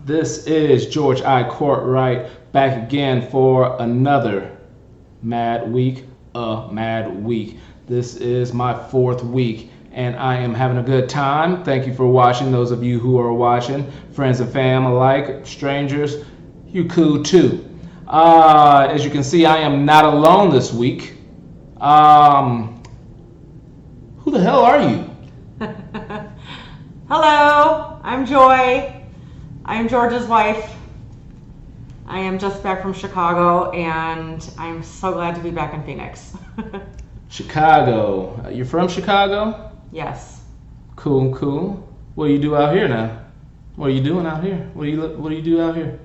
This is George I. Courtwright back again for another Mad Week. This is my fourth week, and I am having a good time. Thank you for watching. Those of you who are watching, friends and fam alike, strangers, you cool too. As you can see, I am not alone this week. Who the hell are you? Hello, I'm Joy. I am George's wife. I am just back from Chicago, and I'm so glad to be back in Phoenix. Chicago. You're from Chicago? Yes. Cool. What do you do out here now? What are you doing out here? What do you do out here?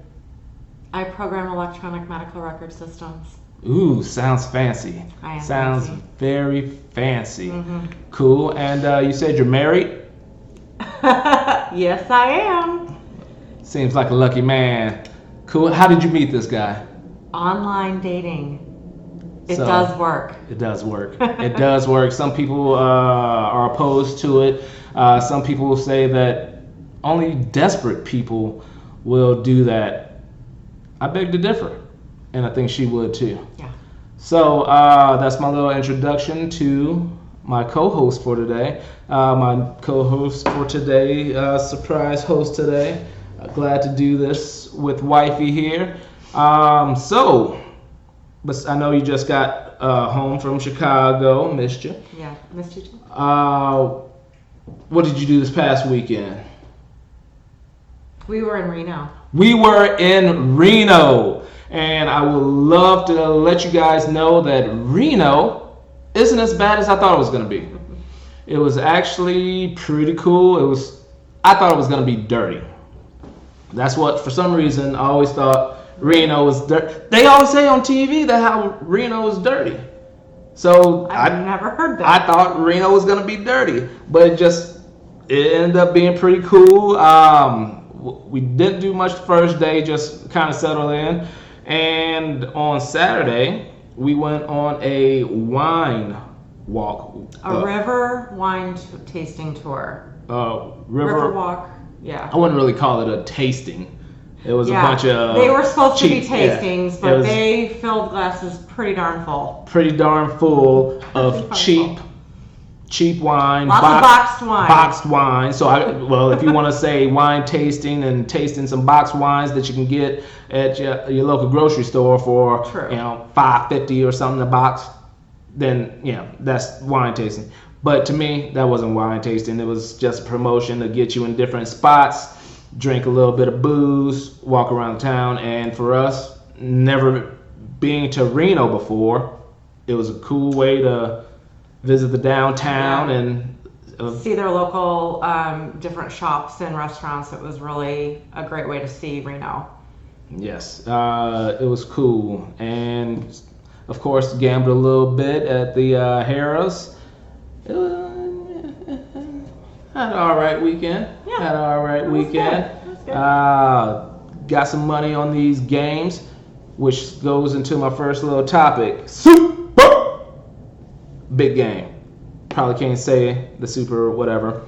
I program electronic medical record systems. Ooh, sounds fancy. I am Sounds fancy. very fancy. Mm-hmm. Cool. And you said you're married? Yes, I am. Seems like a lucky man. Cool. How did you meet this guy? Online dating. It So, does work. It does work. It does work. Some people are opposed to it. Some people will say that only desperate people will do that. I beg to differ. And I think she would too. Yeah. So that's my little introduction to my co-host for today. Surprise host today. Glad to do this with wifey here. But I know you just got home from Chicago. Missed you. Yeah, missed you too. What did you do this past weekend? We were in Reno. We were in Reno. And I would love to let you guys know that Reno isn't as bad as I thought it was going to be. It was actually pretty cool. I thought it was going to be dirty. That's what, for some reason, I always thought Reno was dirty. They always say on TV that how Reno is dirty. So I've never heard that. I thought Reno was going to be dirty, but it ended up being pretty cool. We didn't do much the first day, just kind of settled in. And on Saturday, we went on a wine walk. A river wine tasting tour. River walk. Yeah. I wouldn't really call it a tasting. It was a bunch of They were supposed to be cheap- tastings, yeah, but they filled glasses pretty darn full. pretty darn full of cheap wine. Lots of boxed wine. Boxed wine. So if you want to say wine tasting and tasting some boxed wines that you can get at your local grocery store for True. $5.50 or something a box, then that's wine tasting. But to me, that wasn't wine tasting. It was just a promotion to get you in different spots, drink a little bit of booze, walk around town. And for us, never being to Reno before, it was a cool way to visit the downtown and see their local different shops and restaurants. It was really a great way to see Reno. Yes, it was cool. And of course, gambled a little bit at the Harrah's. It was, had an all right weekend. Yeah, Had an all right it was weekend. good. It was good. Got some money on these games, which goes into my first little topic. Super big game. Probably can't say the super whatever.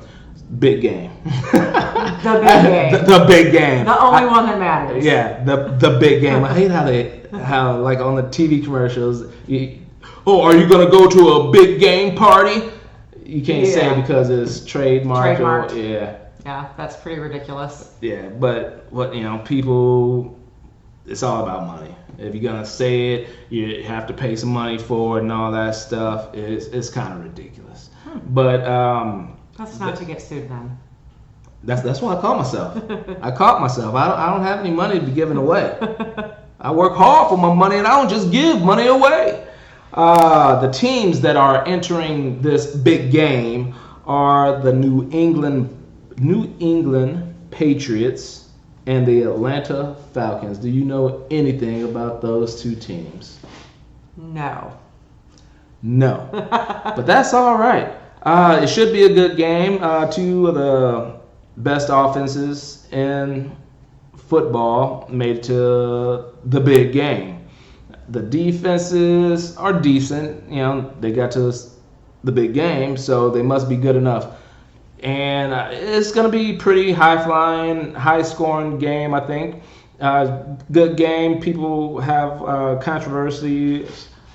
Big game. The big game. The big game. The only one that matters. Yeah, the big game. I hate how like on the TV commercials, are you gonna go to a big game party? You can't say because it's trademarked. Yeah, that's pretty ridiculous. Yeah, but what people, it's all about money. If you're gonna say it, you have to pay some money for it and all that stuff. It's kind of ridiculous. But That's not to get sued then. That's what I call myself. I caught myself. I don't have any money to be giving away. I work hard for my money and I don't just give money away. The teams that are entering this big game are the New England Patriots and the Atlanta Falcons. Do you know anything about those two teams? No. No. But that's all right. It should be a good game. Two of the best offenses in football made it to the big game. The defenses are decent. They got to the big game, so they must be good enough. And it's going to be pretty high-flying, high-scoring game, I think. Good game. People have controversy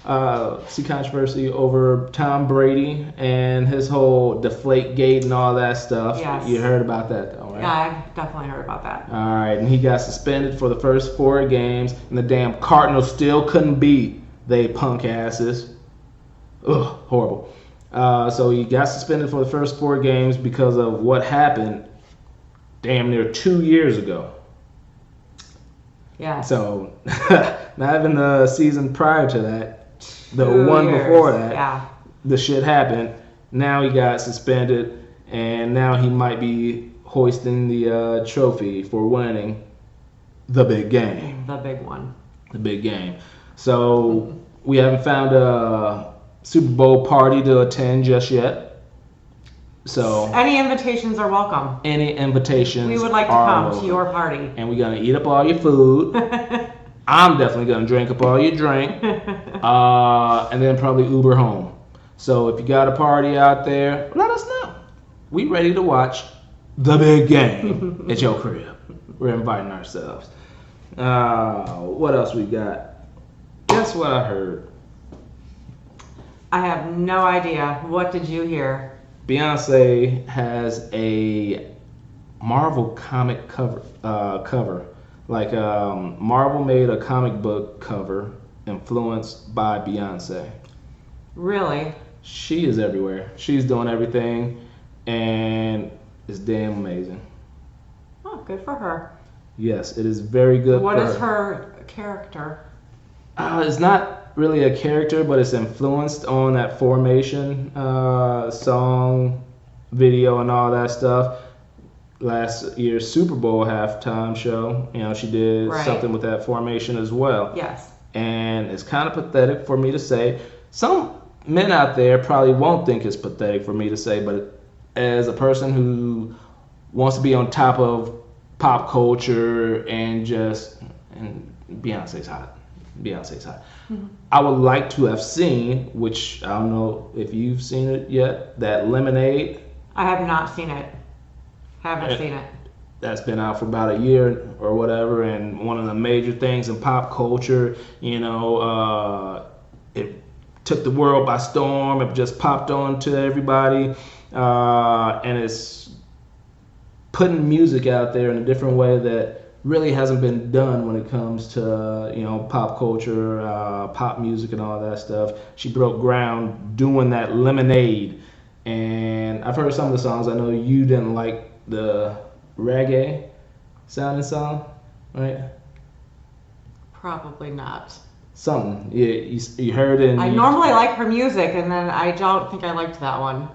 over Tom Brady and his whole deflate gate and all that stuff. Yes. You heard about that though, right? Yeah, I've definitely heard about that. All right, and he got suspended for the first 4 games, and the damn Cardinals still couldn't beat they punk asses. Ugh, horrible. So he got suspended for the first 4 games because of what happened damn near 2 years ago. Yeah. So, not even the season prior to that, the 2 one years. before that, Yeah. the shit happened. Now he got suspended, and now he might be hoisting the trophy for winning the big game. The big one. The big game. So, we haven't found a Super Bowl party to attend just yet. So any invitations are welcome. Any invitations? We would like to come to your party. And we're gonna eat up all your food. I'm definitely gonna drink up all your drink, and then probably Uber home. So if you got a party out there, let us know. We ready to watch the big game at your crib. We're inviting ourselves. What else we got? Guess what I heard? I have no idea. What did you hear? Beyonce has a Marvel comic cover. Like Marvel made a comic book cover influenced by Beyonce. Really? She is everywhere. She's doing everything, and it's damn amazing. Oh, good for her. Yes, it is very good. What is her character? It's not really a character, but it's influenced on that Formation song, video, and all that stuff. Last year's Super Bowl halftime show, she did something with that Formation as well. Yes. And it's kind of pathetic for me to say. Some men out there probably won't think it's pathetic for me to say, but as a person who wants to be on top of pop culture and Beyonce's hot. Mm-hmm. I would like to have seen, which I don't know if you've seen it yet, that Lemonade. I have not seen it. Haven't seen it. That's been out for about a year or whatever, and one of the major things in pop culture, it took the world by storm. It just popped on to everybody, and it's putting music out there in a different way that really hasn't been done when it comes to pop culture, pop music, and all that stuff. She broke ground doing that Lemonade, and I've heard some of the songs. I know you didn't like the reggae sounding song, right? Probably not. Something you heard it. I normally like her music, and then I don't think I liked that one.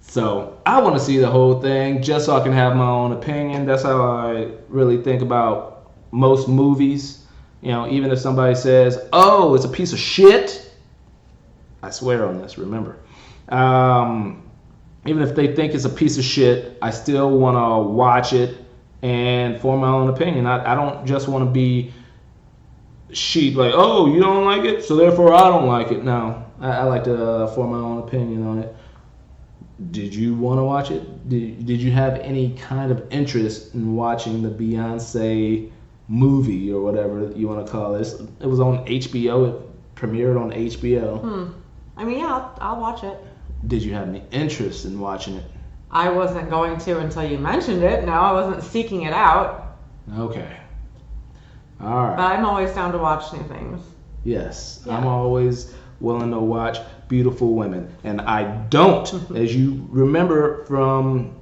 So I want to see the whole thing just so I can have my own opinion. That's how I really think about most movies. Even if somebody says, "Oh, it's a piece of shit," I swear on this. Remember, even if they think it's a piece of shit, I still want to watch it and form my own opinion. I don't just want to be sheep like, "Oh, you don't like it, so therefore I don't like it." No, I like to form my own opinion on it. Did you want to watch it? Did you have any kind of interest in watching the Beyonce movie or whatever you want to call it? It was on HBO. It premiered on HBO. I mean, yeah, I'll watch it. Did you have any interest in watching it? I wasn't going to until you mentioned it. No, I wasn't seeking it out. Okay. All right. But I'm always down to watch new things. Yes, Yeah. I'm always willing to watch beautiful women. And I don't, as you remember from,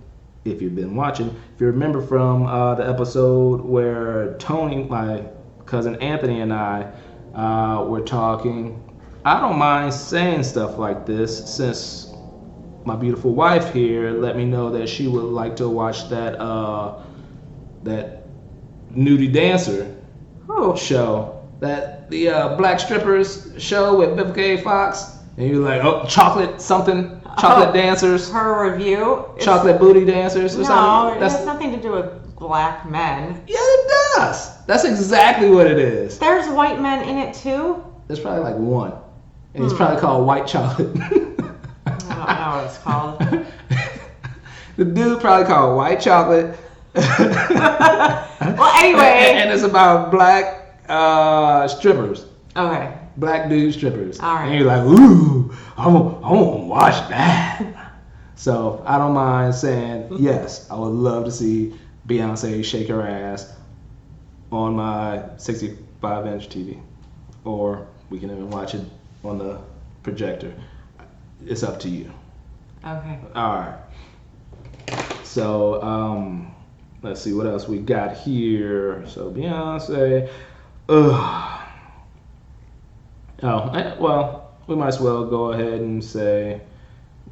if you've been watching, if you remember from the episode where Tony, my cousin Anthony, and I were talking, I don't mind saying stuff like this since my beautiful wife here let me know that she would like to watch that nudie dancer show, that the black strippers show with Vivica A. Fox, and you're like, oh, chocolate dancers, Her review. chocolate booty dancers or No, something. it has nothing to do with black men. Yeah, it does. That's exactly what it is. There's white men in it too. There's probably like one, and it's probably called white chocolate. I don't know what it's called. The dude probably called White Chocolate. Well, anyway. And it's about black strippers. Okay. Black dude strippers. All right. And you're like, ooh, I want to watch that. So I don't mind saying, yes, I would love to see Beyonce shake her ass on my 65-inch TV. Or we can even watch it on the projector. It's up to you. Okay. All right. So, let's see what else we got here. So Beyonce. Well, we might as well go ahead and say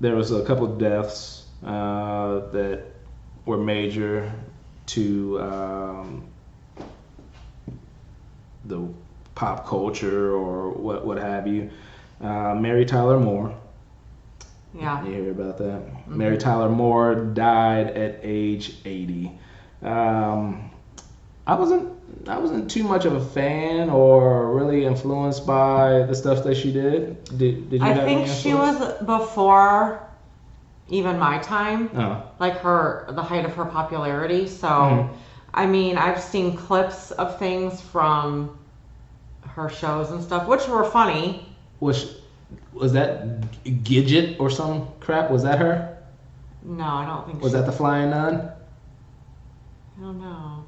there was a couple of deaths that were major to the pop culture or what have you. Mary Tyler Moore. Yeah. You hear about that? Mm-hmm. Mary Tyler Moore died at age 80. I wasn't too much of a fan or really influenced by the stuff that she did. Did you have any think she influence? was before even my time, Oh. like the height of her popularity. So, Mhm. I mean, I've seen clips of things from her shows and stuff, which were funny. Was that Gidget or some crap? Was that her? No, I don't think Was that the Flying Nun? I don't know.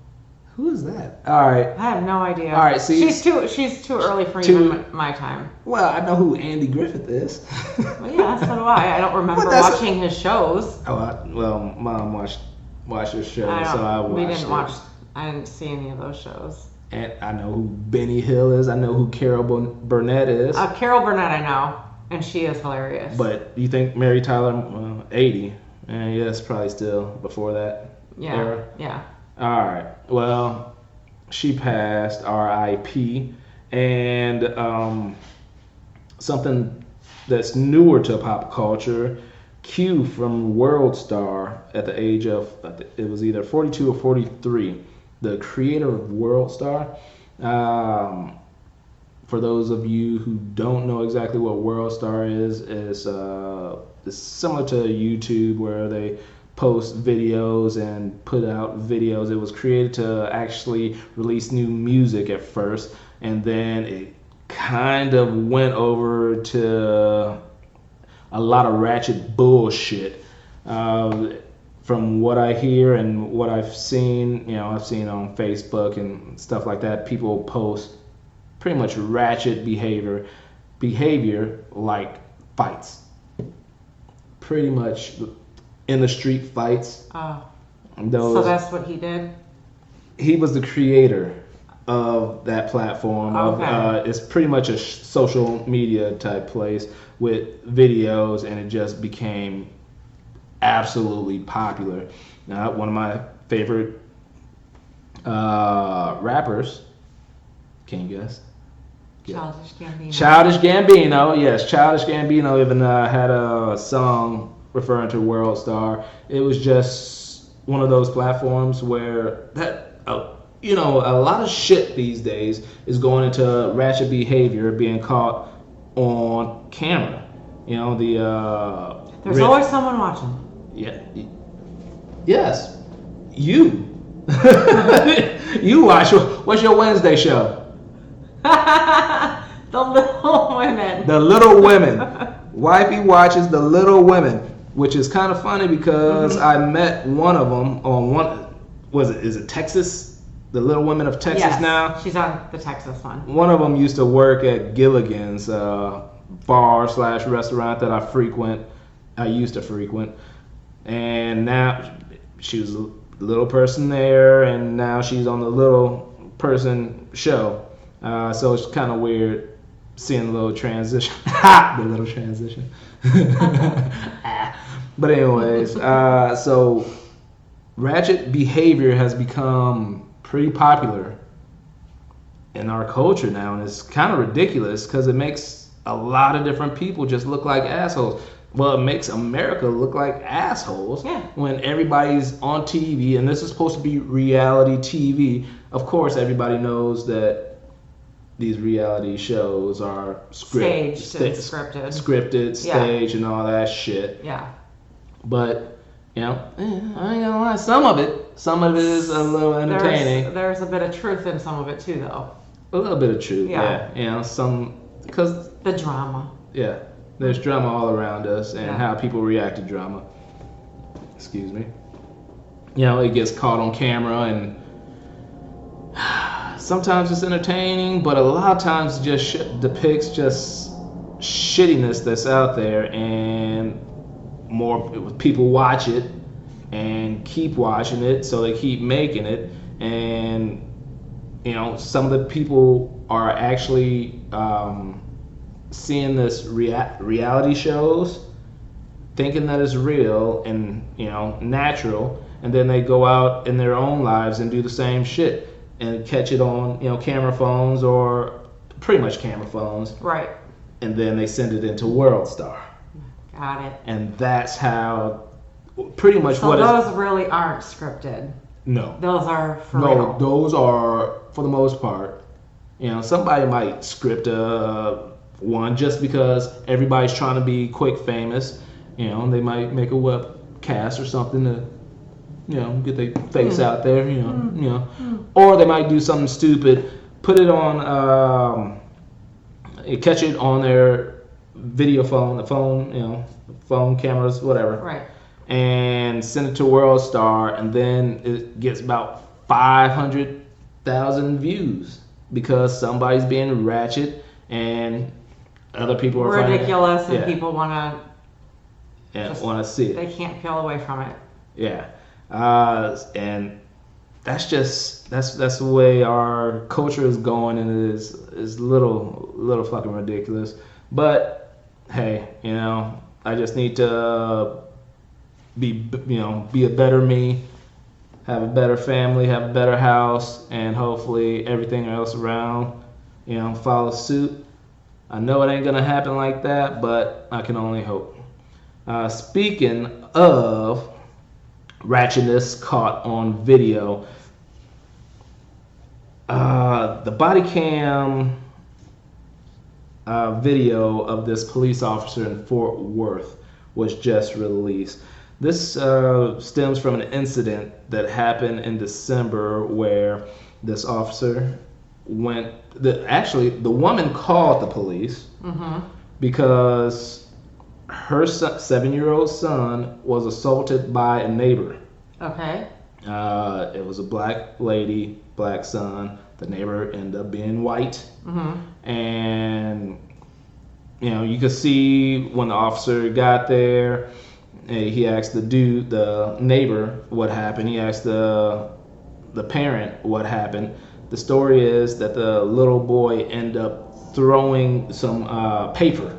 Who is that? All right. I have no idea. All right, see, she's too early for even my time. Well, I know who Andy Griffith is. Well, yeah, so do I. I don't remember watching his shows. Well, Mom watched his show, so I watched We didn't it. watch. I didn't see any of those shows. And I know who Benny Hill is. I know who Carol Burnett is. Carol Burnett, I know, and she is hilarious. But you think Mary Tyler, 80? And yeah, it's probably still before that era. Yeah. All right. Well, she passed, R.I.P. And something that's newer to pop culture, Q from World Star at the age of, it was either 42 or 43, the creator of World Star. For those of you who don't know exactly what World Star is, it's similar to YouTube where they post videos and put out videos. It was created to actually release new music at first, and then it kind of went over to a lot of ratchet bullshit. From what I hear and what I've seen, I've seen on Facebook and stuff like that, people post pretty much ratchet behavior like fights. Pretty much in the street fights. Oh. So that's what he did? He was the creator of that platform. Okay. It's pretty much a social media type place with videos, and it just became absolutely popular. Now, one of my favorite rappers, can you guess? Childish Gambino. Childish Gambino, yes. Childish Gambino even had a song referring to World Star. It was just one of those platforms where a lot of shit these days is going into ratchet behavior being caught on camera. There's always someone watching. Yeah. Yes. You. You watch. What's your Wednesday show? The Little Women. The Little Women. Wifey watches The Little Women, which is kind of funny because I met one of them on is it Texas? The Little Women of Texas Yes, now? she's on the Texas one. One of them used to work at Gilligan's bar/restaurant that I used to frequent. And now she was a little person there, and now she's on the little person show. So it's kind of weird seeing the little transition. The little transition. But anyways, so ratchet behavior has become pretty popular in our culture now, and it's kind of ridiculous because it makes a lot of different people just look like assholes. Well, it makes America look like assholes when everybody's on TV, and this is supposed to be reality TV. Of course, everybody knows that these reality shows are Staged and scripted. staged, and all that shit. Yeah. But You know, I ain't gonna lie. Some of it is a little entertaining. There's a bit of truth in some of it too, though. A little bit of truth, Yeah. yeah. You know, because the drama. Yeah, there's drama all around us, and Yeah. how people react to drama. Excuse me. You know, it gets caught on camera, and sometimes it's entertaining, but a lot of times it just depicts just shittiness that's out there, and more people watch it and keep watching it, so they keep making it, and you know, some of the people are actually seeing this reality shows, thinking that it's real and, you know, natural, and then they go out in their own lives and do the same shit and catch it on, you know, camera phones, or pretty much camera phones, Right. and then they send it into World Star. Got it. And that's how pretty much So what those really aren't scripted. no. Those are for No, real. those are, for the most part, you know, somebody might script one just because everybody's trying to be quick famous. You know, they might make a webcast or something to, you know, get their face out there. You know, or they might do something stupid, put it on, catch it on their video phone, the phone, you know, phone cameras, whatever. Right. And send it to World Star, and then it gets about 500,000 views because somebody's being ratchet and other people are ridiculous, and yeah. people want to see it. They can't peel away from it. Yeah, and that's the way our culture is going, and it is little fucking ridiculous. But hey, you know, I just need to be a better me, have a better family, have a better house, and hopefully everything else around, you know, follow suit. I know it ain't gonna happen like that, but I can only hope. Speaking of ratchetness caught on video, the body cam video of this police officer in Fort Worth was just released. This stems from an incident that happened in December where this officer the woman called the police because her 7-year-old son was assaulted by a neighbor. Okay. It was a black lady, black son. The neighbor ended up being white. And, you know, you could see when the officer got there, he asked the neighbor what happened. He asked the parent what happened. The story is that the little boy ended up throwing some paper,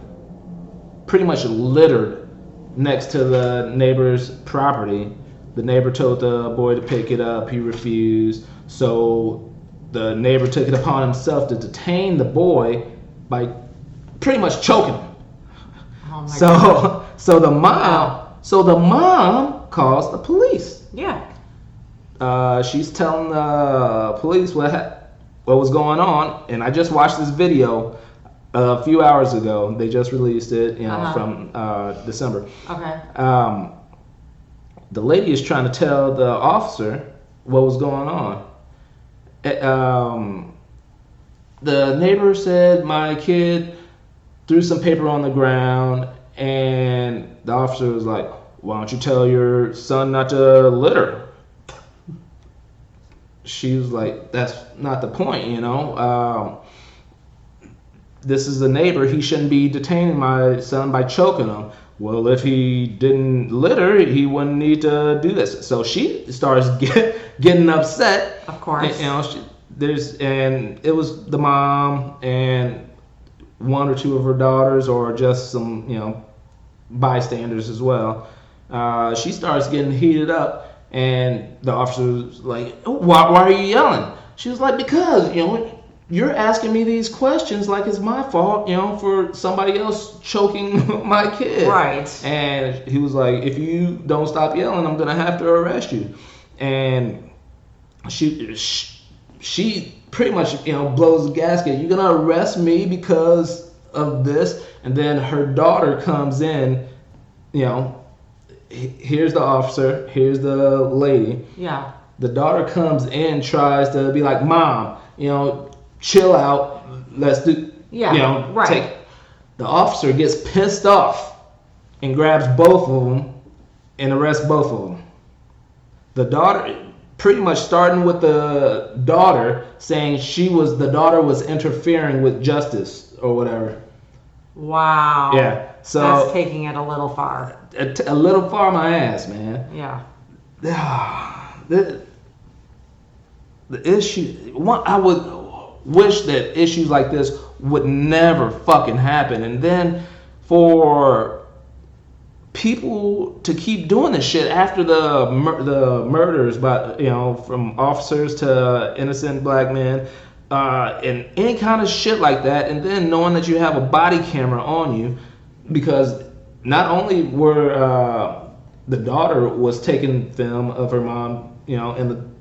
pretty much littered next to the neighbor's property. The neighbor told the boy to pick it up. He refused. So the neighbor took it upon himself to detain the boy by pretty much choking him. Oh my God. So the mom calls the police. Yeah. She's telling the police what was going on, and I just watched this video a few hours ago. They just released it, you know, from December. Okay. The lady is trying to tell the officer what was going on. The neighbor said my kid threw some paper on the ground, and the officer was like, "Why don't you tell your son not to litter?" She was like, "That's not the point, you know. This is the neighbor. He shouldn't be detaining my son by choking him." Well, if he didn't litter, he wouldn't need to do this. So she starts getting upset. Of course. And, you know, and it was the mom and one or two of her daughters, or just some, you know, bystanders as well. She starts getting heated up, and the officer's like, why are you yelling? She was like, because, you know, you're asking me these questions like it's my fault, you know, for somebody else choking my kid. Right. And he was like, if you don't stop yelling, I'm going to have to arrest you. And she pretty much, you know, blows the gasket. You're going to arrest me because of this? And then her daughter comes in, you know, here's the officer, here's the lady. Yeah. The daughter comes in, tries to be like, Mom, chill out. Let's do, right. take. The officer gets pissed off and grabs both of them and arrests both of them. The daughter, pretty much starting with the daughter saying the daughter was interfering with justice or whatever. Wow. Yeah. So that's taking it a little far. A little far my ass, man. Yeah. The issue. I would wish that issues like this would never fucking happen, and then for people to keep doing this shit after the murders, by from officers to innocent black men, and any kind of shit like that, and then knowing that you have a body camera on you, because not only were the daughter was taking film of her mom, and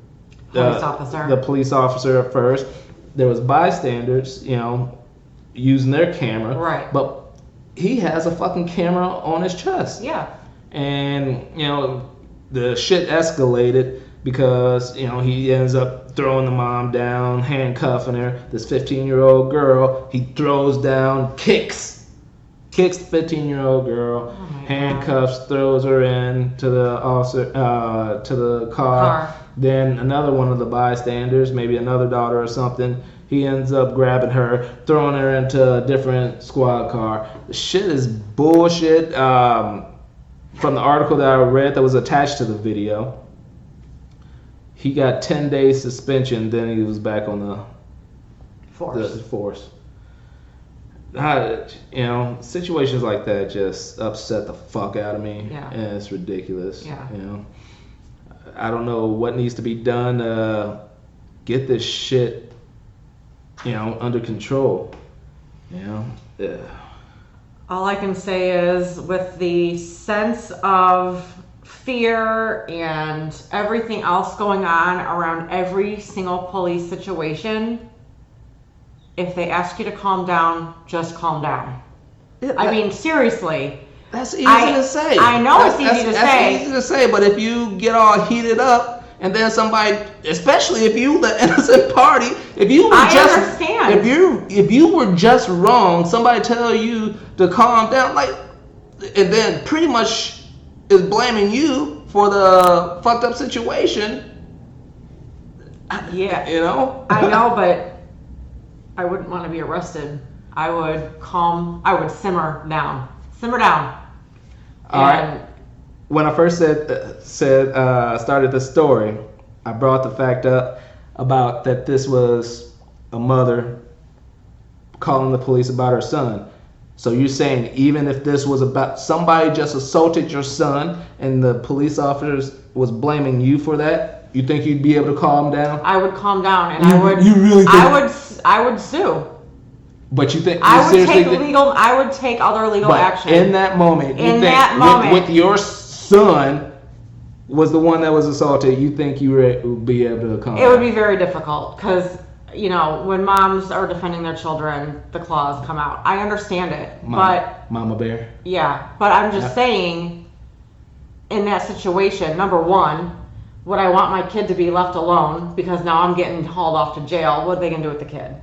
the police officer at first, there was bystanders, using their camera, right? But he has a fucking camera on his chest. Yeah. And, the shit escalated because, he ends up throwing the mom down, handcuffing her. This 15-year-old girl, he throws down, kicks the 15-year-old girl, handcuffs, throws her into the officer, to the car. Then another one of the bystanders, maybe another daughter or something, he ends up grabbing her, throwing her into a different squad car. The shit is bullshit. From the article that I read that was attached to the video, he got 10 days suspension, then he was back on the force. Situations like that just upset the fuck out of me. Yeah. And it's ridiculous. Yeah. I don't know what needs to be done to get this shit, under control. Yeah. All I can say is, with the sense of fear and everything else going on around every single police situation, if they ask you to calm down, just calm down. I mean, seriously. That's easy to say. I know it's easy to say. That's easy to say, but if you get all heated up, and then somebody, especially if you the innocent party, if you were just wrong, somebody tell you to calm down, and then pretty much is blaming you for the fucked up situation. Yeah. I know, but I wouldn't want to be arrested. I would simmer down. All right. When I first started the story, I brought the fact up about that this was a mother calling the police about her son. So you're saying even if this was about somebody just assaulted your son and the police officers was blaming you for that, you think you'd be able to calm down? I would calm down, and I would. You really think? I would sue. But you think I would take other legal action. In that moment, with your son was the one that was assaulted, you think you would be able to calm down? It would be very difficult because, when moms are defending their children, the claws come out. I understand it, but Mama Bear. Yeah, but I'm just saying, in that situation, number one, would I want my kid to be left alone because now I'm getting hauled off to jail? What are they gonna do with the kid?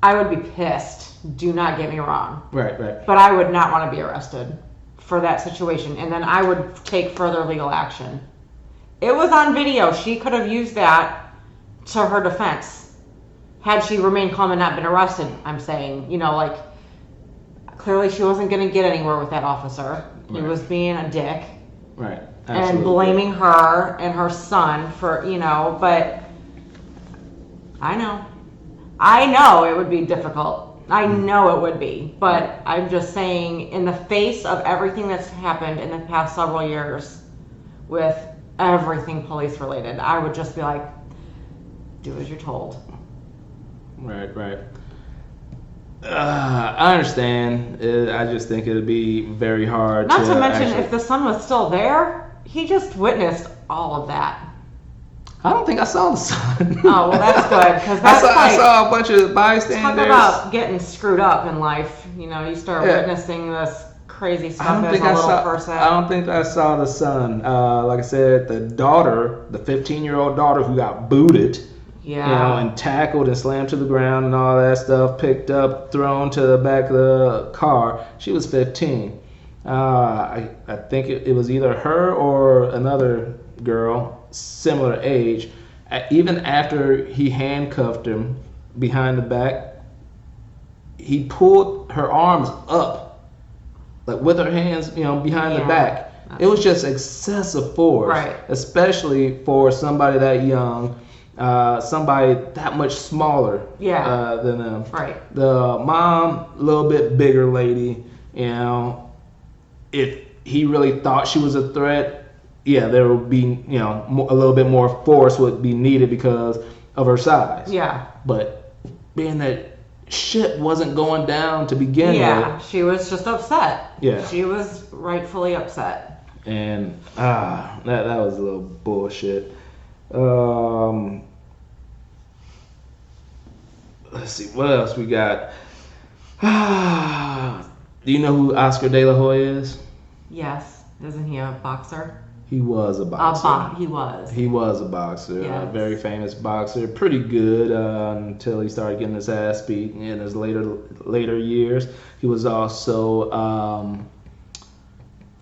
I would be pissed. Do not get me wrong. Right. But I would not want to be arrested for that situation, and then I would take further legal action. It was on video. She could have used that to her defense had she remained calm and not been arrested. I'm saying, clearly she wasn't going to get anywhere with that officer. Right. He was being a dick. Right. Absolutely. And blaming her and her son for, but I know it would be difficult. I know it would be, but I'm just saying, in the face of everything that's happened in the past several years with everything police related, I would just be like, do as you're told. Right. I understand. I just think it would be very hard. Not to mention, if the son was still there, he just witnessed all of that. I don't think I saw the son. Oh, well, that's good, because I saw a bunch of bystanders. Talk about getting screwed up in life. You start witnessing this crazy I stuff don't as think a I little saw. person. I don't think I saw the son. Like I said, the daughter, the 15-year-old daughter who got booted, Yeah. and tackled and slammed to the ground and all that stuff, picked up, thrown to the back of the car. She was 15. I think it was either her or another girl, similar age. Even after he handcuffed him behind the back, he pulled her arms up, like with her hands, behind the back. It was just excessive force, Right. especially for somebody that young, somebody that much smaller than them. Right. The mom, a little bit bigger lady, if he really thought she was a threat, there would be, a little bit more force would be needed because of her size. Yeah. But being that shit wasn't going down to begin with. She was just upset. Yeah. She was rightfully upset. And that was a little bullshit. Let's see, what else we got? Do you know who Oscar De La Hoya is? Yes. Isn't he a boxer? He was a boxer. He was. He was a boxer, Yes. a very famous boxer. Pretty good until he started getting his ass beat in his later years. He was also,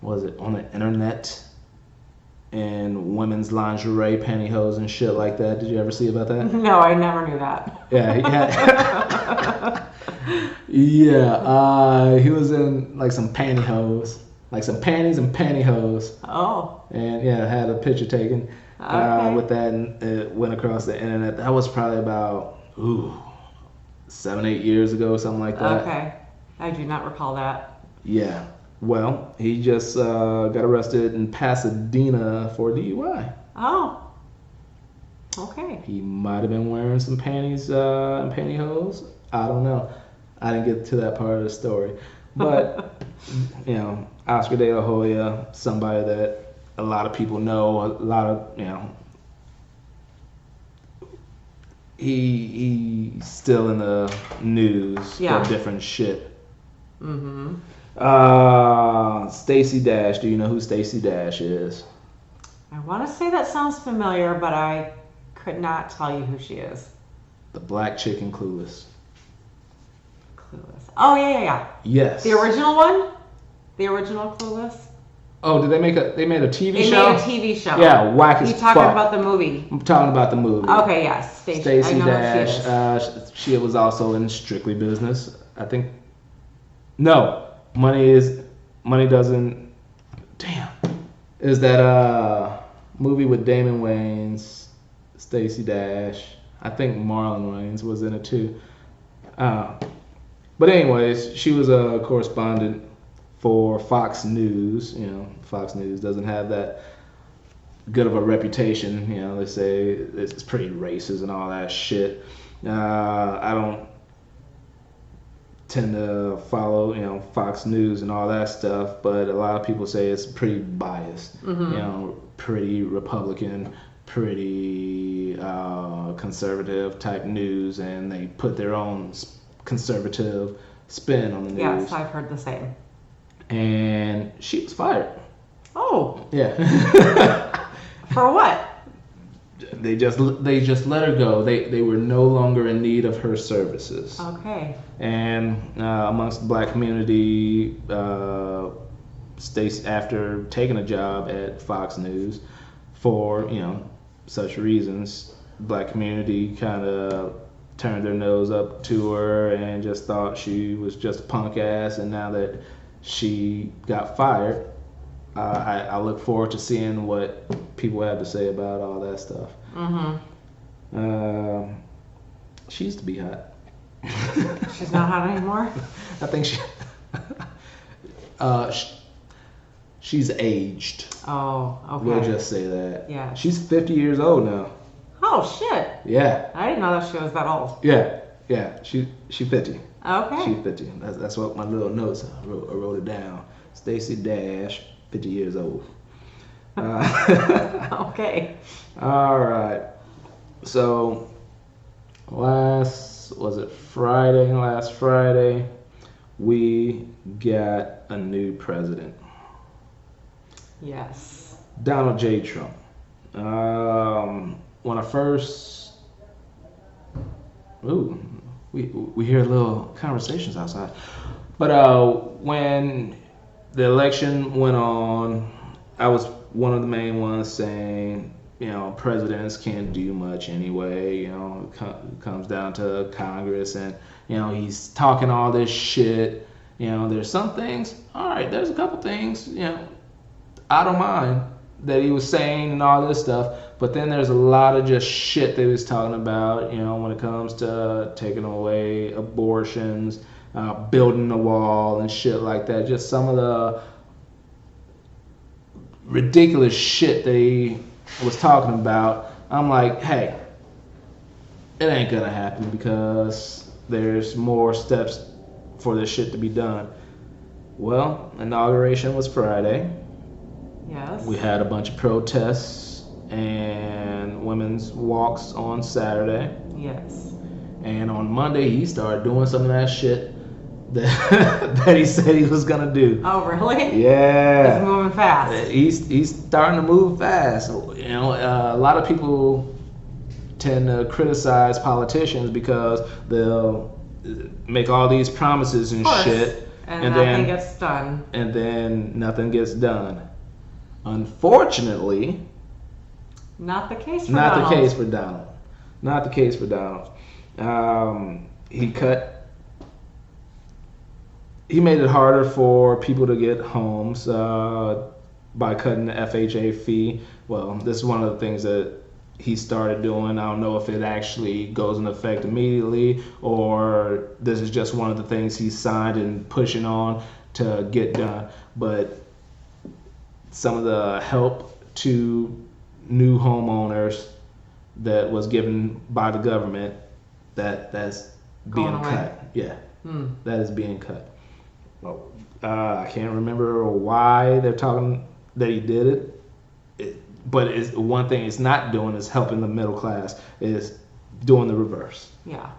was it on the internet and women's lingerie, pantyhose, and shit like that? Did you ever see about that? No, I never knew that. Yeah, he had. He was in like some pantyhose. Like some panties and pantyhose. Oh. And had a picture taken with that, and it went across the internet. That was probably about 7-8 years ago, something like that. Okay. I do not recall that. Yeah. Well, he just got arrested in Pasadena for DUI. Oh. Okay. He might have been wearing some panties and pantyhose. I don't know. I didn't get to that part of the story. But, Oscar De La Hoya, somebody that a lot of people know, a lot of, he's still in the news for different shit. Mm-hmm. Stacey Dash, do you know who Stacey Dash is? I want to say that sounds familiar, but I could not tell you who she is. The black chick in Clueless. Clueless. Oh, yeah. Yes. The original one? The original Clueless? Oh, did they made a TV show? They made a TV show. Yeah, whack as fuck. You talking about the movie? I'm talking about the movie. Okay, yes. Stacey Dash. She was also in Strictly Business. I think. No, Money Doesn't. Damn. Is that movie with Damon Wayans, Stacey Dash? I think Marlon Wayans was in it too. But anyways, she was a correspondent for Fox News. Fox News doesn't have that good of a reputation. They say it's pretty racist and all that shit. I don't tend to follow, Fox News and all that stuff, but a lot of people say it's pretty biased. Mm-hmm. Pretty Republican, pretty conservative type news, and they put their own conservative spin on the news. Yes, I've heard the same. And she was fired. Oh. Yeah. For what? They just let her go. They were no longer in need of her services. Okay. And amongst the black community, Stacey, after taking a job at Fox News for such reasons, black community kind of turned their nose up to her and just thought she was just a punk ass. And now that she got fired, I look forward to seeing what people have to say about all that stuff. Mm-hmm. She used to be hot. She's not hot anymore? I think she's aged. Oh, okay. We'll just say that. Yeah. She's 50 years old now. Oh, shit. Yeah. I didn't know that she was that old. Yeah. She's 50. Okay. She's 50. That's what my little notes, I wrote it down. Stacey Dash, 50 years old. Okay. All right. So last Friday, we got a new president, Yes. Donald J. Trump. When I first, ooh, we hear little conversations outside. But when the election went on, I was one of the main ones saying, presidents can't do much anyway. It comes down to Congress, and he's talking all this shit. There's some things. All right, there's a couple things. I don't mind that he was saying and all this stuff. But then there's a lot of just shit that he was talking about. When it comes to taking away abortions, building a wall and shit like that. Just some of the ridiculous shit that he was talking about. I'm like, hey, it ain't gonna happen because there's more steps for this shit to be done. Well, inauguration was Friday. Yes. We had a bunch of protests and women's walks on Saturday. Yes. And on Monday, he started doing some of that shit that that he said he was gonna do. Oh, really? Yeah. He's moving fast. He's starting to move fast. A lot of people tend to criticize politicians because they'll make all these promises and shit, and nothing gets done. And then nothing gets done. Unfortunately, not the case for not Donald. the case for Donald. Not the case for Donald. He made it harder for people to get homes by cutting the FHA fee. Well, this is one of the things that he started doing. I don't know if it actually goes into effect immediately or this is just one of the things he signed and pushing on to get done. But some of the help to new homeowners that was given by the government, that's being cut. Yeah, that is being cut. I can't remember why they're talking that he did it. But it's one thing it's not doing is helping the middle class. Is doing the reverse. Yeah.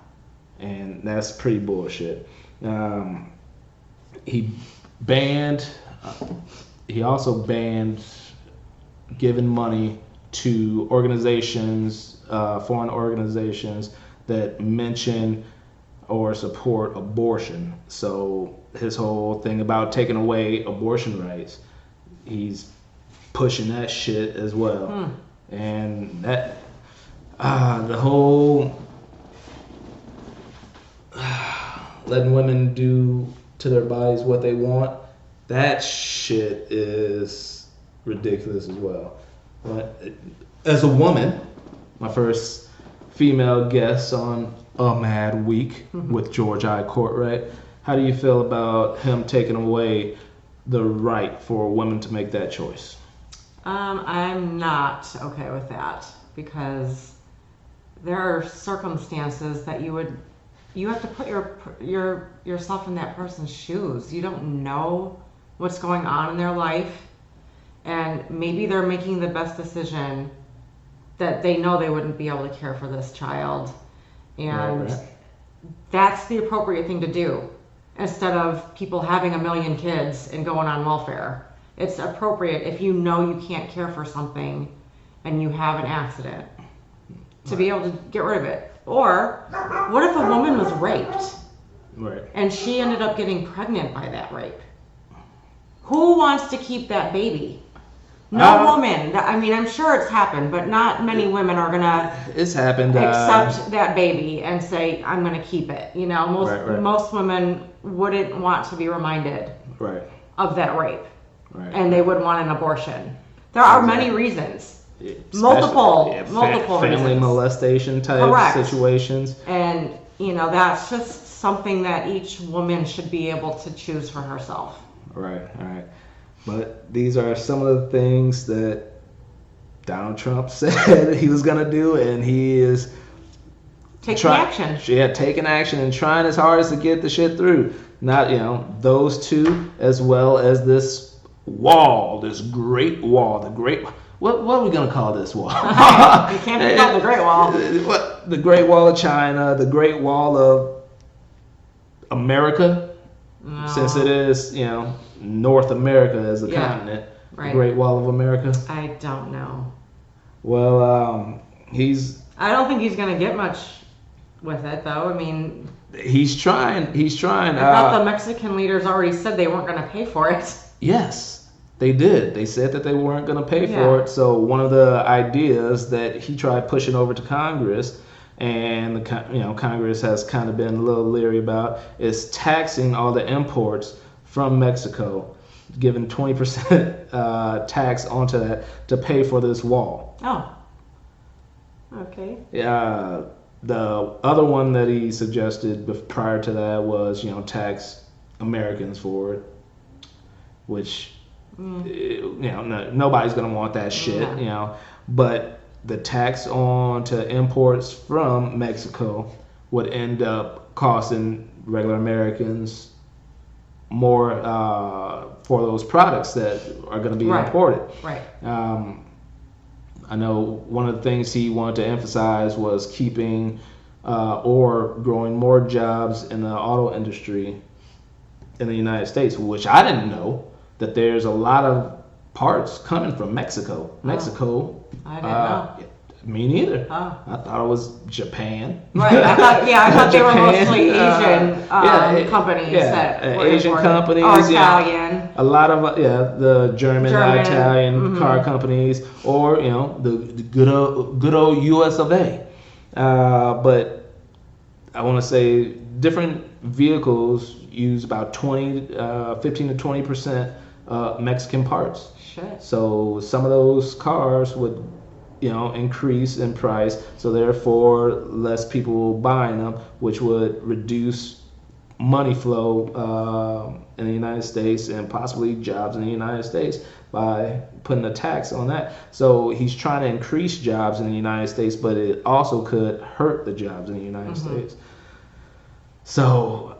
And that's pretty bullshit. He also banned giving money to organizations, foreign organizations that mention or support abortion. So his whole thing about taking away abortion rights, he's pushing that shit as well. And that the whole letting women do to their bodies what they want, that shit is ridiculous as well. But as a woman, my first female guest on A Mad Week with George I. Courtwright, how do you feel about him taking away the right for women to make that choice? I'm not okay with that because there are circumstances that you have to put yourself in that person's shoes. You don't know what's going on in their life, and maybe they're making the best decision that they know they wouldn't be able to care for this child, and that's the appropriate thing to do instead of people having a million kids and going on welfare. It's appropriate if you know you can't care for something and you have an accident to be able to get rid of it. Or what if a woman was raped and she ended up getting pregnant by that rape? Who wants to keep that baby? No woman. I mean, I'm sure it's happened, but not many women are gonna. It's happened. Accept that baby and say, "I'm gonna keep it." Most women wouldn't want to be reminded of that rape, and they would want an abortion. There are many reasons, multiple family reasons. molestation type situations, and that's just something that each woman should be able to choose for herself. Right. But these are some of the things that Donald Trump said he was going to do, and he is taking action. Yeah, taking action and trying his hardest to get the shit through. Not, those two, as well as this wall, this great wall, what are we going to call this wall? You can't be called the Great Wall. The Great Wall of China, the Great Wall of America. since it is, North America as a continent, the right. Great Wall of America. I don't know. Well, I don't think he's gonna get much with it, though. I mean, he's trying. He's trying. I thought the Mexican leaders already said they weren't gonna pay for it. Yes, they did. They said that they weren't going to pay for it. So one of the ideas that he tried pushing over to Congress, and Congress has kind of been a little leery about, is taxing all the imports from Mexico, giving 20% tax onto that to pay for this wall. Oh. Okay. The other one that he suggested prior to that was, tax Americans for it, which, nobody's going to want that shit, But the tax on to imports from Mexico would end up costing regular Americans more for those products that are going to be imported. Right. I know one of the things he wanted to emphasize was keeping or growing more jobs in the auto industry in the United States, which I didn't know that there's a lot of parts coming from Mexico. Mexico. I didn't know. Me neither. Oh. I thought it was Japan. Right. I thought they were mostly Asian companies that were Asian imported. companies. Or Italian. A lot of the German Italian car companies, or the good old U.S. of A. But I want to say different vehicles use about 15 to 20% Mexican parts. Shit. So some of those cars would, increase in price. So therefore, less people buying them, which would reduce money flow in the United States and possibly jobs in the United States by putting a tax on that. So he's trying to increase jobs in the United States, but it also could hurt the jobs in the United States. So,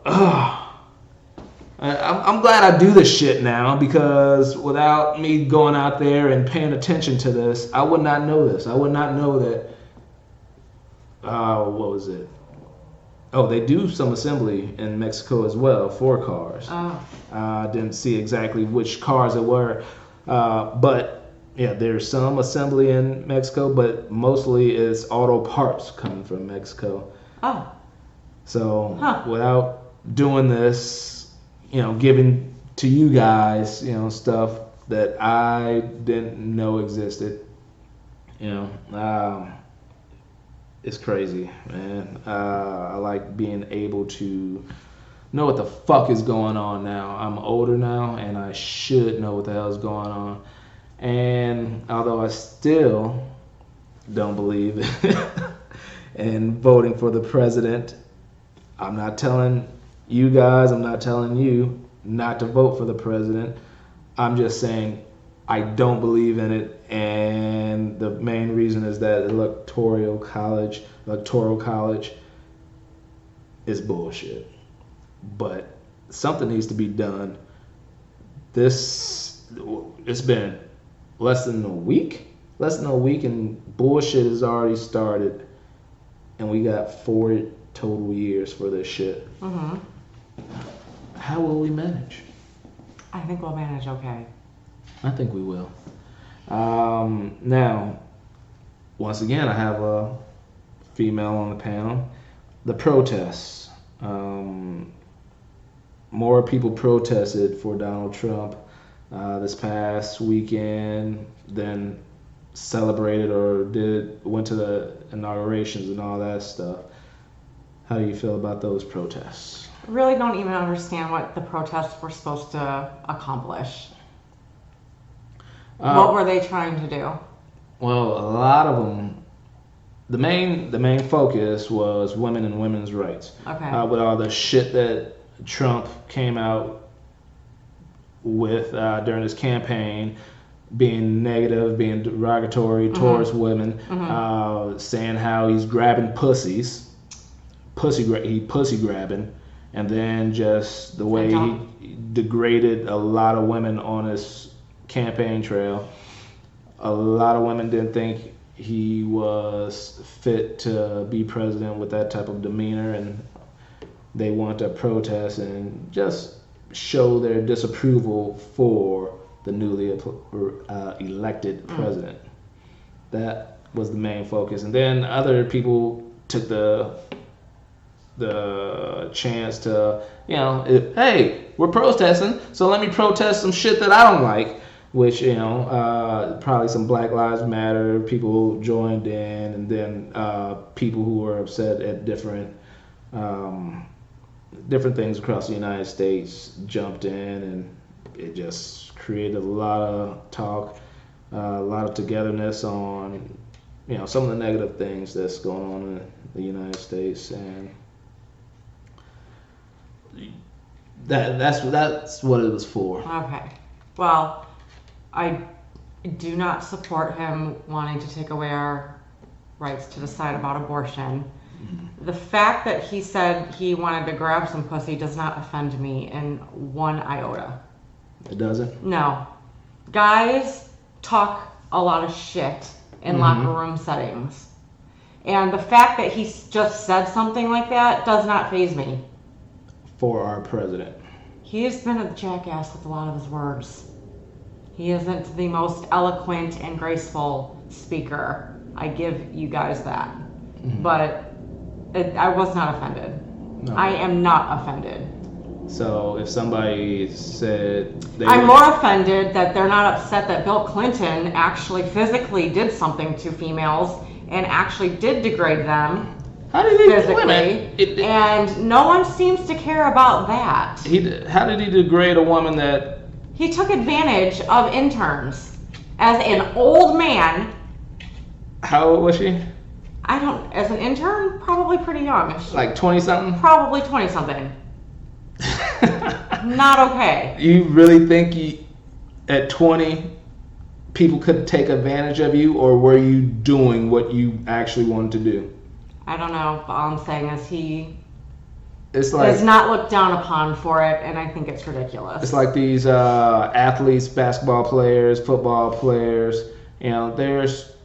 I'm glad I do this shit now, because without me going out there and paying attention to this, I would not know this. I would not know that, what was it? Oh, they do some assembly in Mexico as well for cars. Oh. I didn't see exactly which cars it were. But yeah, there's some assembly in Mexico, but mostly it's auto parts coming from Mexico. Oh. So without doing this, giving to you guys, stuff that I didn't know existed, it's crazy, man. I like being able to know what the fuck is going on now. I'm older now, and I should know what the hell is going on. And although I still don't believe in voting for the president, I'm not telling you guys, I'm not telling you not to vote for the president. I'm just saying I don't believe in it, and the main reason is that electoral college is bullshit. But something needs to be done. It's been less than a week, and bullshit has already started, and we got 4 total years for this shit. How will we manage? I think we'll manage okay. I think we will. Now, once again, I have a female on the panel. The protests. More people protested for Donald Trump this past weekend than celebrated or went to the inaugurations and all that stuff. How do you feel about those protests? I really don't even understand what the protests were supposed to accomplish. What were they trying to do? Well, a lot of them, the main focus was women and women's rights. Okay. With all the shit that Trump came out with during his campaign, being negative, being derogatory towards women, saying how he's grabbing pussies, pussy grabbing, and then just the way he degraded a lot of women on his campaign trail. A lot of women didn't think he was fit to be president with that type of demeanor, and they want to protest and just show their disapproval for the newly elected president. That was the main focus, and then other people took the chance to, hey, we're protesting, so let me protest some shit that I don't like, which, probably some Black Lives Matter people joined in, and then people who were upset at different things across the United States jumped in, and it just created a lot of talk, a lot of togetherness on, some of the negative things that's going on in the United States, and that's what it was for. Okay. Well, I do not support him wanting to take away our rights to decide about abortion. The fact that he said he wanted to grab some pussy does not offend me in one iota. It doesn't? No. Guys talk a lot of shit in locker room settings. And the fact that he just said something like that does not faze me. For our president. He has been a jackass with a lot of his words. He isn't the most eloquent and graceful speaker. I give you guys that. But I was not offended. No. I am not offended. So if somebody said... I'm more offended that they're not upset that Bill Clinton actually physically did something to females and actually did degrade them. How did he physically? And no one seems to care about that. How did he degrade a woman that... He took advantage of interns. As an old man... How old was she? As an intern, probably pretty young. Like 20-something? Probably 20-something. Not okay. You really think at 20 people could take advantage of you, or were you doing what you actually wanted to do? I don't know. All I'm saying is he is not looked down upon for it, and I think it's ridiculous. It's like these athletes, basketball players, football players. There's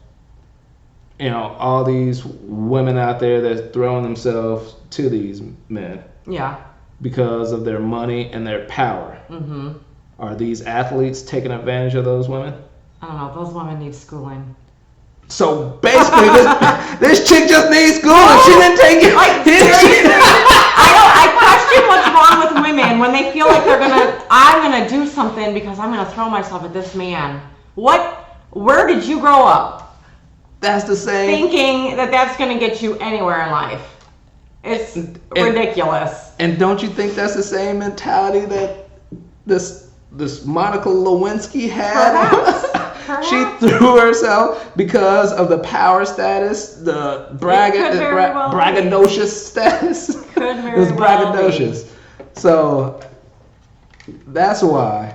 all these women out there that's throwing themselves to these men. Yeah. Because of their money and their power. Mm-hmm. Are these athletes taking advantage of those women? I don't know. Those women need schooling. So basically, this chick just needs schooling. She didn't take it. I question what's wrong with women when they feel like I'm gonna do something because I'm gonna throw myself at this man. Where did you grow up? That's the same. Thinking that that's gonna get you anywhere in life. It's ridiculous. And don't you think that's the same mentality that this Monica Lewinsky had? Perhaps. She threw herself because of the power status, the braggadocious status. Could very it was braggadocious. Well be. So that's why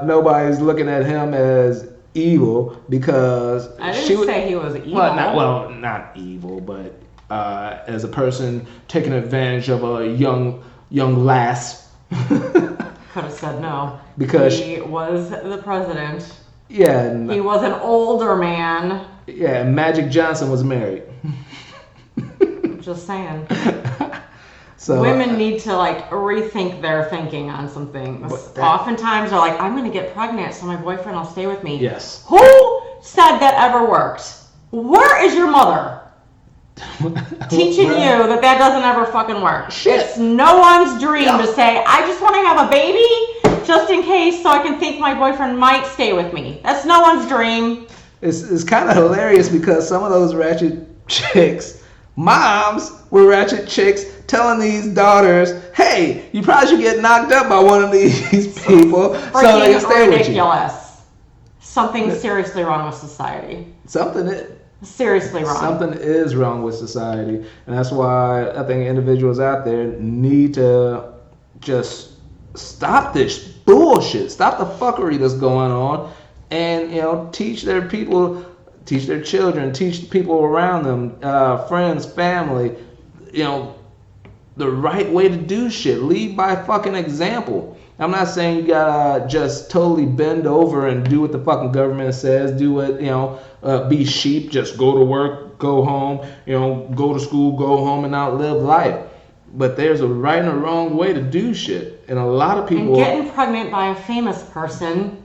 nobody's looking at him as evil, because I didn't say he was evil. Not evil, but as a person taking advantage of a young lass. Could have said no. Because he was the president. Yeah. He was an older man. Yeah, Magic Johnson was married. Just saying. So women need to rethink their thinking on some things. Oftentimes they're like, I'm going to get pregnant so my boyfriend will stay with me. Yes. Who said that ever worked? Where is your mother? Teaching you that doesn't ever fucking work. Shit. It's no one's dream to say, I just want to have a baby just in case so I can think my boyfriend might stay with me. That's no one's dream. It's kind of hilarious because some of those ratchet chicks, moms were ratchet chicks telling these daughters, hey, you probably should get knocked up by one of these people so they can stay with you. Ridiculous. Something seriously wrong with society. Seriously wrong. Something is wrong with society, and that's why I think individuals out there need to just stop this bullshit, stop the fuckery that's going on, and teach their children, teach people around them, friends, family, the right way to do shit. Lead by fucking example. I'm not saying you gotta just totally bend over and do what the fucking government says. Do what, be sheep, just go to work, go home, go to school, go home, and not live life. But there's a right and a wrong way to do shit, and a lot of people. And getting pregnant by a famous person,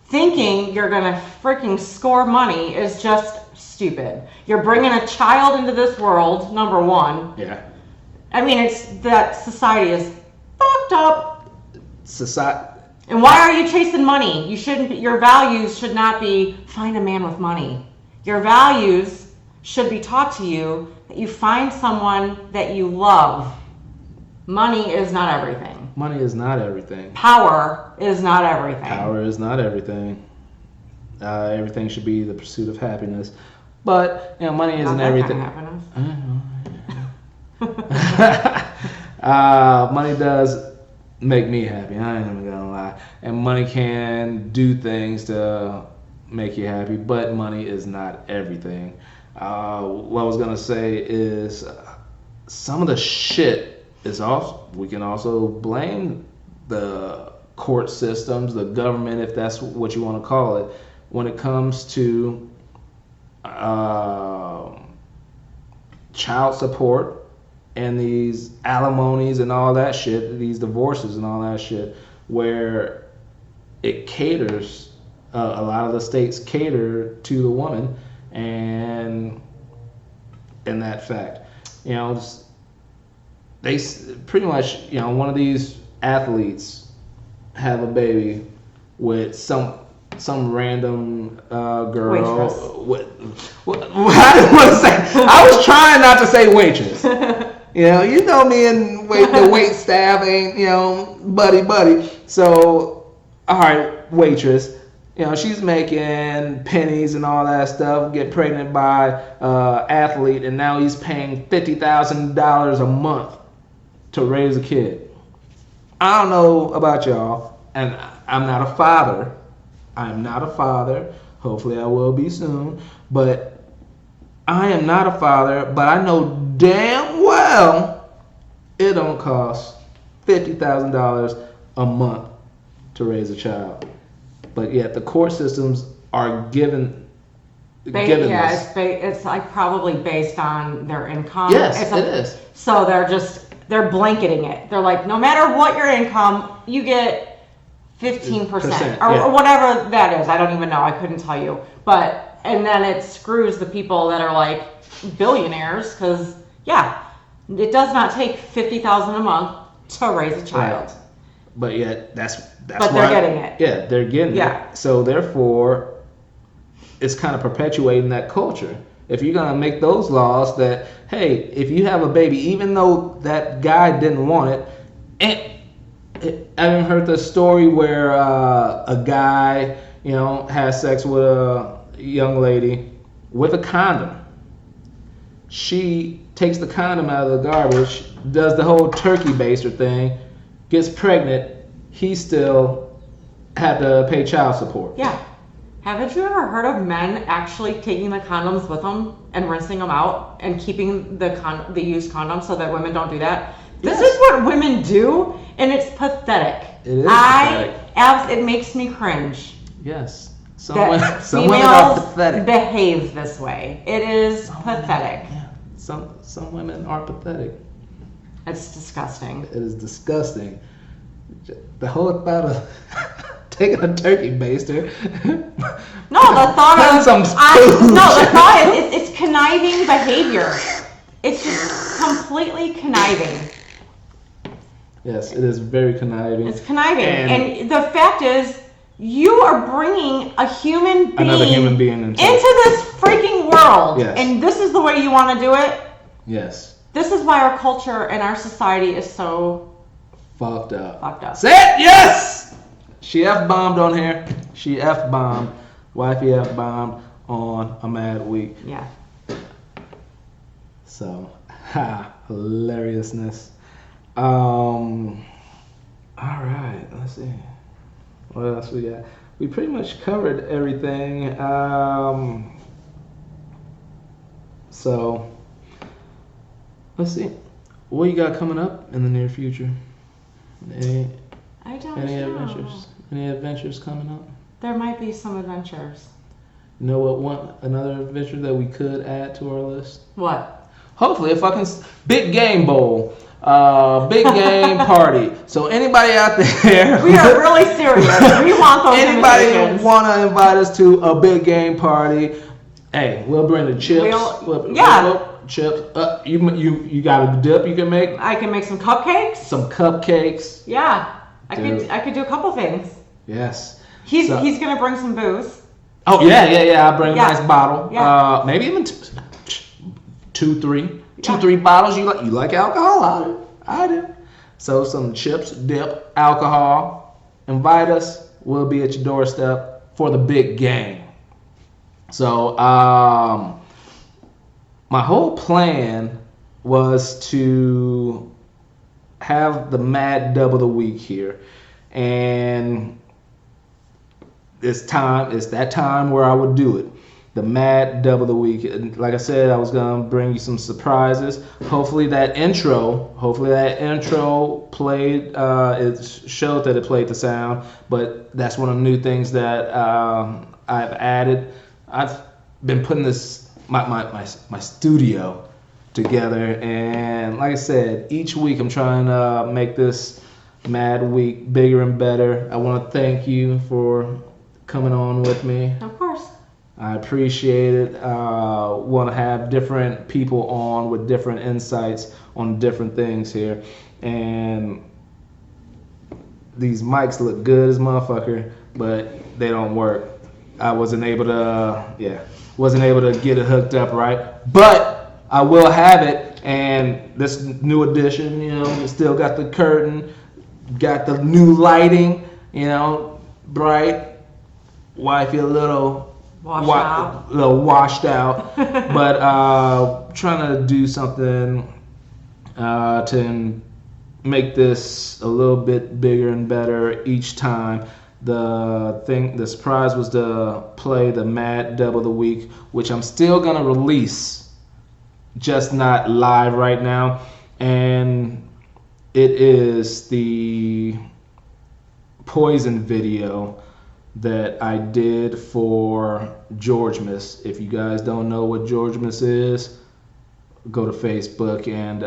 thinking you're gonna freaking score money is just stupid. You're bringing a child into this world, number one. Yeah. I mean, it's that society is fucked up. Society. And why are you chasing money? You shouldn't. Your values should not be find a man with money. Your values should be taught to you that you find someone that you love. Money is not everything. Money is not everything. Power is not everything. Power is not everything. Everything should be the pursuit of happiness. But, money isn't everything. Kind of happiness. Money does make me happy. I ain't even gonna lie. And money can do things to make you happy, but money is not everything. What I was gonna say is some of the shit is also, we can also blame the court systems, the government, if that's what you want to call it, when it comes to child support and these alimonies and all that shit, these divorces and all that shit, where it caters, a lot of the states cater to the woman, and in that fact, they pretty much, one of these athletes have a baby with some random girl. I didn't want to say. I was trying not to say waitress. You know me and the wait staff ain't buddy. So, all right, waitress. She's making pennies and all that stuff. Get pregnant by athlete, and now he's paying $50,000 a month to raise a kid. I don't know about y'all, and I'm not a father. I'm not a father. Hopefully I will be soon. But I am not a father, but I know damn well it don't cost $50,000 a month to raise a child. But yet the court systems are given this. It's like probably based on their income. Yes, it is. So they're blanketing it. They're like, no matter what your income, you get 15% or whatever that is. I don't even know. I couldn't tell you. And then it screws the people that are like billionaires, because it does not take $50,000 a month to raise a child. Right. But yet But they're getting it. Yeah, they're getting it. So therefore, it's kind of perpetuating that culture. If you're gonna make those laws that, hey, if you have a baby, even though that guy didn't want it, I haven't heard the story where a guy, has sex with a young lady with a condom. She takes the condom out of the garbage, does the whole turkey baster thing, gets pregnant. He still had to pay child support. Yeah. Haven't you ever heard of men actually taking the condoms with them and rinsing them out and keeping the used condoms so that women don't do that? This is what women do, and it's pathetic. It is pathetic. It makes me cringe. Yes. Some women are pathetic. Behave this way. It is pathetic. Some women are pathetic. It's disgusting. It is disgusting. The whole thought of taking a turkey baster. No, the thought of some food. the thought is it's conniving behavior. It's just completely conniving. Yes, it is very conniving. It's conniving, and the fact is, you are bringing another human being into this freaking world, and this is the way you want to do it. Yes. This is why our culture and our society is so fucked up. Say it! Yes! She F-bombed on here. She F-bombed. Wifey F-bombed on a mad week. Yeah. So, hilariousness. All right, let's see. What else we got? We pretty much covered everything. So, let's see. What you got coming up in the near future? Any adventures? Any adventures coming up? There might be some adventures. You know what? Another adventure that we could add to our list. What? Hopefully, a fucking big game bowl. Big game party. So anybody out there, We are really serious. We want those anybody invitations. want to invite us to a big game party? Hey, we'll bring the chips. Chips. You got a dip you can make? I can make some cupcakes. Some cupcakes. Yeah, I Dude. could do a couple things. Yes. He's gonna bring some booze. Oh yeah. I'll bring a Yeah. nice bottle. Yeah. Maybe even two, three bottles. You like alcohol? I do. So some chips, dip, alcohol. Invite us. We'll be at your doorstep for the big game. So my whole plan was to have the Mad Dub of the Week here, and it's that time where I would do it. The Mad Dub of the Week. And like I said, I was gonna bring you some surprises. Hopefully that intro played. It showed that it played the sound, but that's one of the new things that I've added. I've been putting my studio together, and like I said, each week I'm trying to make this Mad Week bigger and better. I want to thank you for coming on with me. Of course. I appreciate it. Want to have different people on with different insights on different things here, and these mics look good as motherfucker, but they don't work. I wasn't able to get it hooked up right, but I will have it. And this new edition, we still got the curtain, got the new lighting, bright. Wifey a little washed out, but trying to do something to make this a little bit bigger and better each time. The surprise was to play the Mad Dub of the Week, which I'm still gonna release, just not live right now, and it is the Poison video that I did for Georgemas. If you guys don't know what Georgemas is, go to Facebook and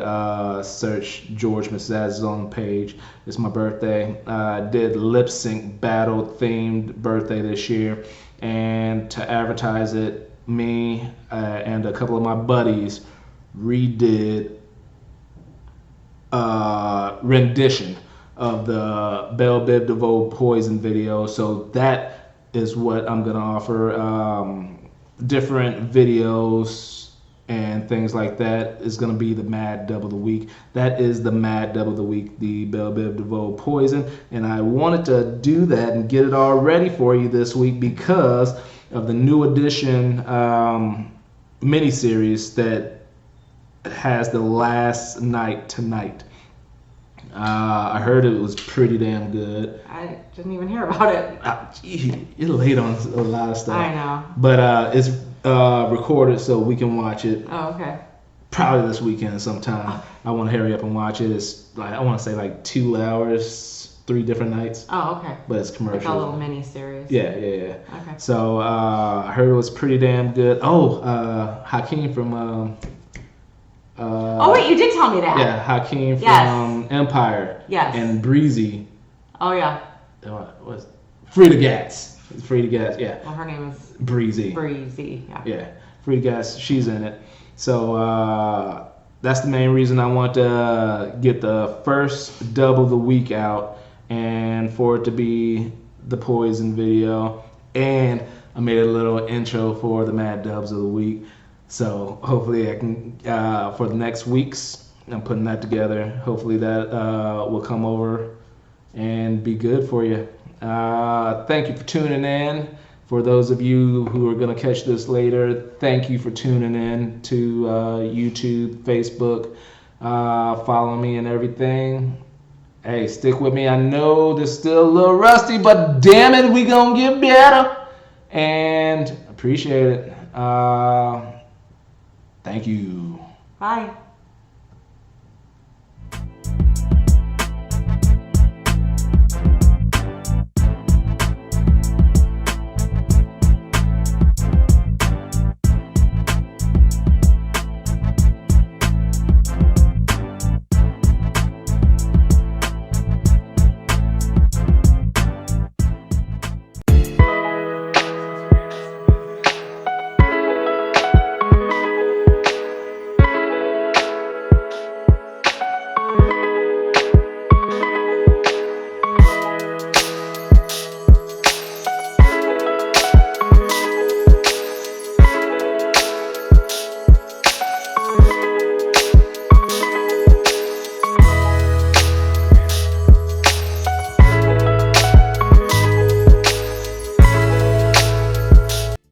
search Georgemas. That's his own page. It's my birthday. I did lip sync battle themed birthday this year, and to advertise it, me and a couple of my buddies redid rendition of the Belle Biv DeVoe Poison video. So that is what I'm gonna offer. Different videos and things like that is gonna be the Mad Dub of the Week. That is the Mad Dub of the Week, the Belle Biv DeVoe Poison, and I wanted to do that and get it all ready for you this week because of the new edition miniseries that has the last night tonight. I heard it was pretty damn good. I didn't even hear about it. You're late on a lot of stuff. I know. But it's recorded so we can watch it. Oh, okay. Probably this weekend sometime. I want to hurry up and watch it. It's like, I want to say like 2 hours, 3 different nights. Oh, okay. But it's commercial. Like a little mini series. Yeah. Okay. So I heard it was pretty damn good. Hakeem from oh wait, you did tell me that. Yeah, Hakeem from Yes. Empire. Yes. And Breezy. Oh yeah. Was Frida Gatz. Frida Gatz, yeah. Well, her name is Breezy. Yeah. Yeah, Frida Gatz, she's in it. So that's the main reason I want to get the first dub of the week out, and for it to be the Poison video. And I made a little intro for the Mad Dubs of the Week. So hopefully I can, for the next weeks, I'm putting that together. Hopefully that will come over and be good for you. Thank you for tuning in. For those of you who are going to catch this later, thank you for tuning in to YouTube, Facebook, follow me and everything. Hey, stick with me. I know this still a little rusty, but damn it, we going to get better. And appreciate it. Thank you. Bye.